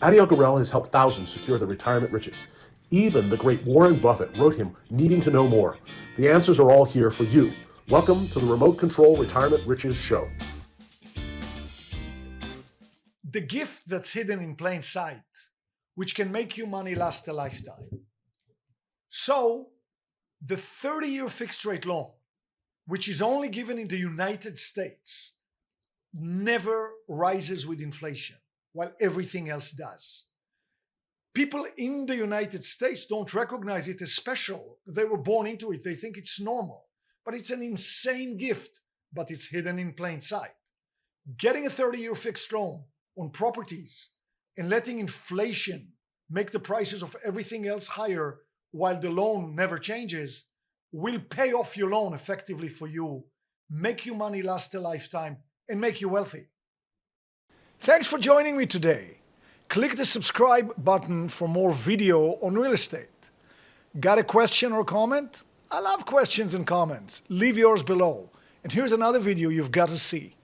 Adiel Gorel has helped thousands secure their retirement riches. Even the great Warren Buffett wrote him needing to know more. The answers are all here for you. Welcome to the Remote Control Retirement Riches Show. The gift that's hidden in plain sight, which can make you money last a lifetime. So, the 30-year fixed rate loan, which is only given in the United States, never rises with inflation, while everything else does. People in the United States don't recognize it as special. They were born into it. They think it's normal. But it's an insane gift, but it's hidden in plain sight. Getting a 30-year fixed loan on properties and letting inflation make the prices of everything else higher while the loan never changes will pay off your loan effectively for you, make you money last a lifetime, and make you wealthy. Thanks for joining me today. Click the subscribe button for more video on real estate. Got a question or comment? I love questions and comments. Leave yours below. And here's another video you've got to see.